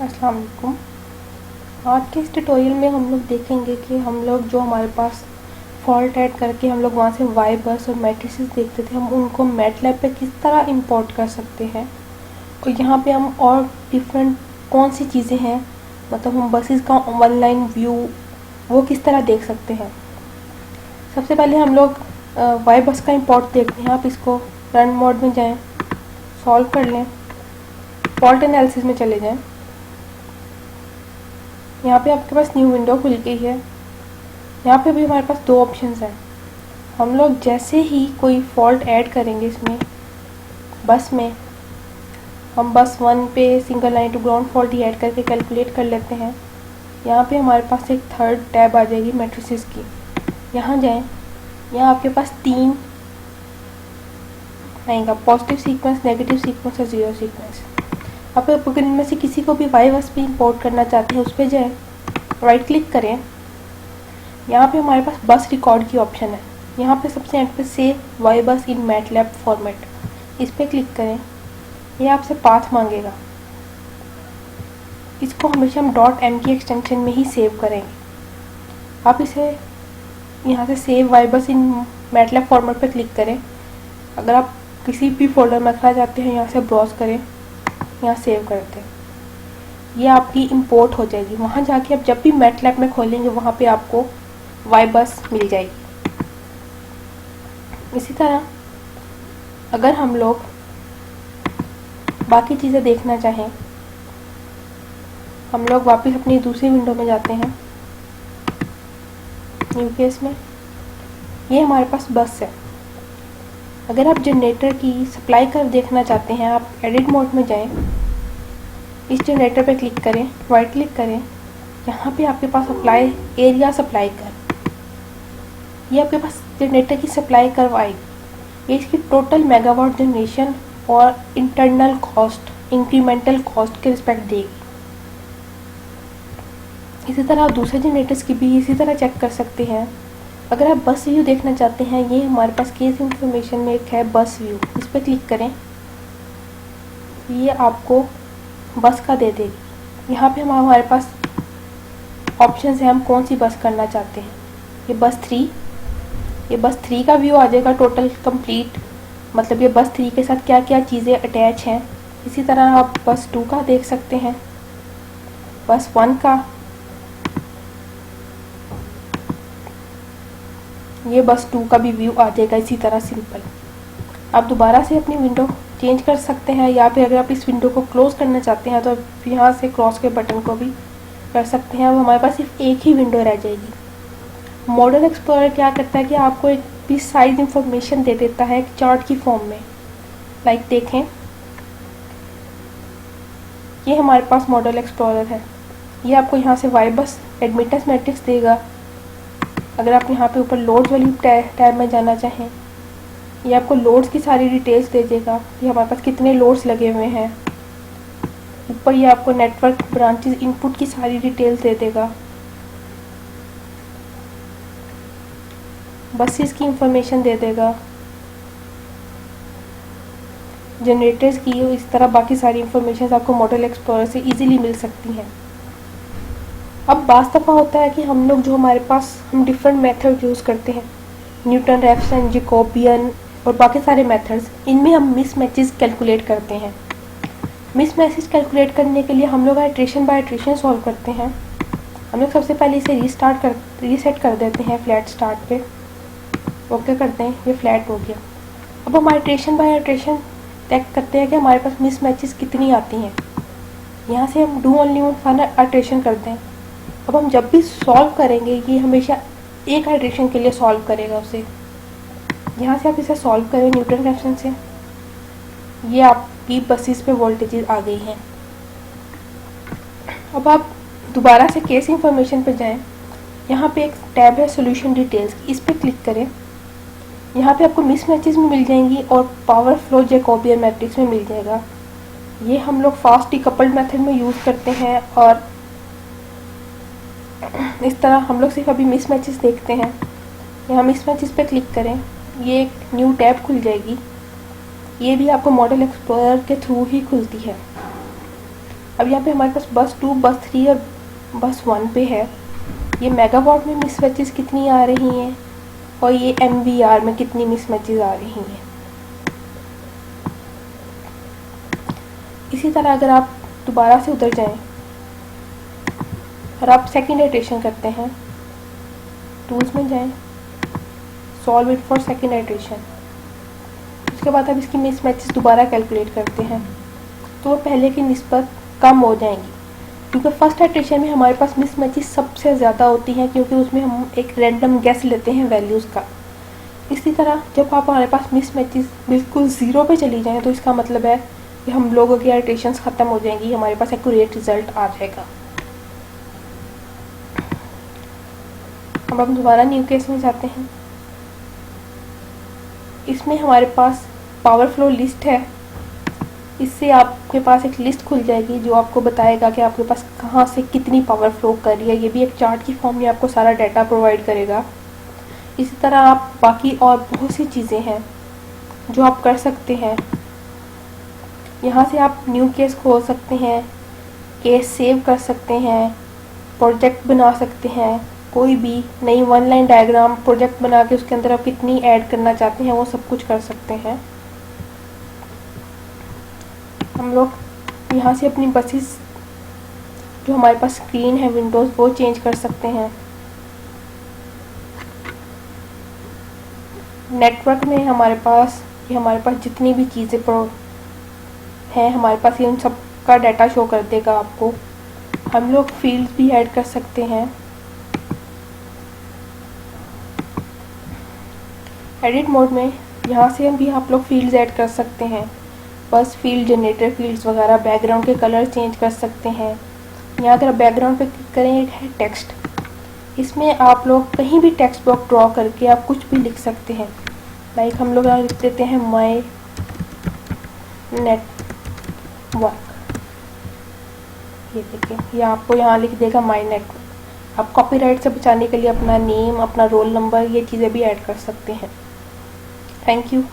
अस्सलाम वालेकुम। आज के इस ट्यूटोरियल में हम लोग देखेंगे कि हम लोग जो हमारे पास फॉल्ट ऐड करके हम लोग वहाँ से वाई बस और मैट्रिसेस देखते थे, हम उनको मैटलैब पे किस तरह इंपोर्ट कर सकते हैं और यहाँ पे हम और डिफरेंट कौन सी चीज़ें हैं, मतलब हम बसेस का ऑनलाइन व्यू वो किस तरह देख सकते हैं। सबसे पहले हम लोग वाई बस का इंपोर्ट देखते हैं। आप इसको रन मोड में जाएँ, सॉल्व कर लें, फॉल्ट एनालिसिस में चले जाएँ। यहाँ पे आपके पास न्यू विंडो खुल गई है। यहाँ पे भी हमारे पास दो ऑप्शंस हैं। हम लोग जैसे ही कोई फॉल्ट ऐड करेंगे इसमें बस में, हम बस 1 पे single line to ground fault ही ऐड करके कैलकुलेट कर लेते हैं। यहाँ पे हमारे पास एक थर्ड टैब आ जाएगी मैट्रिसेस की। यहाँ जाएं, यहाँ आपके पास 3 आएगा, पॉजिटिव सीक्वेंस, नेगेटिव सीक्वेंस और जीरो सीक्वेंस। आप अगर इनमें से किसी को भी वाई बस पे इंपोर्ट करना चाहते हैं, उस पर जाएँ, राइट क्लिक करें। यहाँ पे हमारे पास बस रिकॉर्ड की ऑप्शन है। यहाँ पे सबसे एंड पे सेव वाई बस इन मैटलैब फॉर्मेट, इस पर क्लिक करें। ये आपसे पाथ मांगेगा, इसको हमेशा हम .m की एक्सटेंशन में ही सेव करेंगे। आप इसे यहाँ से सेव वाई बस इन मैटलैब फॉर्मेट पे क्लिक करें। अगर आप किसी भी फोल्डर में रखना चाहते हैं, यहाँ से ब्राउज करें, यहाँ सेव करते हैं, ये आपकी इंपोर्ट हो जाएगी। वहाँ जाके आप जब भी मैटलैब में खोलेंगे वहाँ पे आपको वाई बस मिल जाएगी। इसी तरह अगर हम लोग बाकी चीज़ें देखना चाहें, हम लोग वापस अपनी दूसरी विंडो में जाते हैं। न्यू केस में ये हमारे पास बस है। अगर आप जनरेटर की सप्लाई कर्व देखना चाहते हैं, आप एडिट मोड में जाएं, इस जनरेटर पे क्लिक करें, राइट क्लिक करें। यहाँ पे आपके पास अप्लाई एरिया सप्लाई कर्व, ये आपके पास जनरेटर की सप्लाई कर्व आएगी। ये इसकी टोटल मेगावाट जनरेशन और इंटरनल कॉस्ट, इंक्रीमेंटल कॉस्ट के रिस्पेक्ट देगी। इसी तरह आप दूसरे जनरेटर्स की भी इसी तरह चेक कर सकते हैं। अगर आप बस व्यू देखना चाहते हैं, ये हमारे पास केस इंफॉर्मेशन में एक है बस व्यू, इस पर क्लिक करें। ये आपको बस का दे देगी। यहाँ पे हमारे पास ऑप्शन है, हम कौन सी बस करना चाहते हैं। ये बस 3, ये बस 3 का व्यू आ जाएगा टोटल कंप्लीट, मतलब ये बस 3 के साथ क्या क्या चीज़ें अटैच हैं। इसी तरह आप बस 2 का देख सकते हैं, बस 1 का, ये बस 2 का भी व्यू आ जाएगा इसी तरह सिंपल। आप दोबारा से अपनी विंडो चेंज कर सकते हैं, या फिर अगर आप इस विंडो को क्लोज़ करना चाहते हैं तो आप यहाँ से क्रॉस के बटन को भी कर सकते हैं। अब हमारे पास सिर्फ एक ही विंडो रह जाएगी। मॉडल एक्सप्लोरर क्या करता है कि आपको एक भी साइज इंफॉर्मेशन दे देता है एक चार्ट की फॉर्म में। लाइक देखें, ये हमारे पास मॉडल एक्सप्लोरर है। ये आपको यहाँ से वाई बस एडमिटेंस मैट्रिक्स देगा। अगर आप यहाँ पे ऊपर लोड्स वाली टैब में जाना चाहें, ये आपको लोड्स की सारी डिटेल्स दे देगा कि हमारे पास कितने लोड्स लगे हुए हैं। ऊपर ये आपको नेटवर्क ब्रांचेस इनपुट की सारी डिटेल्स दे देगा। बसेस की इंफॉर्मेशन दे देगा, जनरेटर्स की, इस तरह बाकी सारी इंफॉर्मेशन आपको मॉडल एक्सप्लोरर से इजीली मिल सकती हैं। अब बाज़ दफ़ा होता है कि हम लोग जो हमारे पास हम डिफरेंट मेथड यूज़ करते हैं, न्यूटन रेफसन, जैकोबियन और बाकी सारे मेथड्स, इनमें हम मिस मैचेस कैलकुलेट करते हैं। मिस मैचेस कैलकुलेट करने के लिए हम लोग इटरेशन बाय इटरेशन सॉल्व करते हैं। हम लोग सबसे पहले इसे रीसेट कर देते हैं फ्लैट स्टार्ट पे, ओके करते हैं, ये फ्लैट हो गया। अब हम इटरेशन बाय इटरेशन चेक करते हैं कि हमारे पास मिस मैचेस कितनी आती हैं। यहाँ से हम do only one final iteration करते हैं। अब हम जब भी सॉल्व करेंगे, ये हमेशा एक इटरेशन के लिए सॉल्व करेगा उसे। यहाँ से आप इसे सॉल्व करें न्यूटन रेफसन से, ये आपकी बसेस पे वोल्टेजेस आ गई हैं। अब आप दोबारा से केस इंफॉर्मेशन पे जाएं, यहाँ पे एक टैब है सॉल्यूशन डिटेल्स, इस पर क्लिक करें। यहाँ पे आपको मिस मैचेस में मिल जाएंगी और पावर फ्लो जैकोबियन मैट्रिक्स में मिल जाएगा। ये हम लोग फास्ट डिकपल्ड मेथड में यूज़ करते हैं और इस तरह हम लोग सिर्फ अभी मिस मैचेस देखते हैं। यहाँ मिस मैचेस पे क्लिक करें, ये एक न्यू टैब खुल जाएगी। ये भी आपको मॉडल एक्सप्लोरर के थ्रू ही खुलती है। अब यहाँ पे हमारे पास बस 2, बस 3 और बस 1 पे है। ये मेगावाट में मिसमैचेस कितनी आ रही हैं और ये MVR में कितनी मिसमैचेस आ रही हैं। इसी तरह अगर आप दोबारा से उधर जाएं और आप सेकेंड इटरेशन करते हैं, टूल्स में जाएं, solve it for second iteration, उसके बाद आप इसकी मिसमैचेस दोबारा कैलकुलेट करते हैं तो वो पहले की निस्बत कम हो जाएंगी, क्योंकि फर्स्ट इटरेशन में हमारे पास मिसमैचेस सबसे ज़्यादा होती हैं, क्योंकि उसमें हम एक रैंडम गैस लेते हैं वैल्यूज़ का। इसी तरह जब आप हमारे पास मिसमैचेस बिल्कुल ज़ीरो पे चली जाएं तो इसका मतलब है कि हम लोगों की इटरेशंस ख़त्म हो जाएंगी, हमारे पास एक्यूरेट रिजल्ट आ जाएगा। अब हम दोबारा न्यू केस में जाते हैं। इसमें हमारे पास पावर फ्लो लिस्ट है। इससे आपके पास एक लिस्ट खुल जाएगी जो आपको बताएगा कि आपके पास कहाँ से कितनी पावर फ्लो कर रही है। ये भी एक चार्ट की फॉर्म में आपको सारा डाटा प्रोवाइड करेगा। इसी तरह आप बाकी और बहुत सी चीज़ें हैं जो आप कर सकते हैं। यहाँ से आप न्यू केस खोल सकते हैं, केस सेव कर सकते हैं, प्रोजेक्ट बना सकते हैं, कोई भी नई 1 लाइन डायग्राम प्रोजेक्ट बना के उसके अंदर आप कितनी ऐड करना चाहते हैं वो सब कुछ कर सकते हैं। हम लोग यहाँ से अपनी बसेस जो हमारे पास स्क्रीन है विंडोज़ वो चेंज कर सकते हैं। नेटवर्क में हमारे पास जितनी भी चीज़ें हैं हमारे पास ये उन सब का डाटा शो कर देगा आपको। हम लोग फील्ड्स भी ऐड कर सकते हैं। एडिट मोड में यहाँ से हम भी आप लोग फील्ड्स ऐड कर सकते हैं, बस फील्ड, जनरेटर फील्ड्स वगैरह। बैकग्राउंड के कलर चेंज कर सकते हैं। यहाँ अगर बैकग्राउंड पे क्लिक करें एक है टेक्स्ट, इसमें आप लोग कहीं भी टेक्स्ट बॉक्स ड्रॉ करके आप कुछ भी लिख सकते हैं। लाइक हम लोग यहाँ लिख देते हैं माई नेटवर्क। ये देखिए, ये आपको यहाँ लिख देगा माई नेटवर्क। आप कॉपीराइट से बचाने के लिए अपना नेम, अपना रोल नंबर, ये चीज़ें भी ऐड कर सकते हैं। Thank you.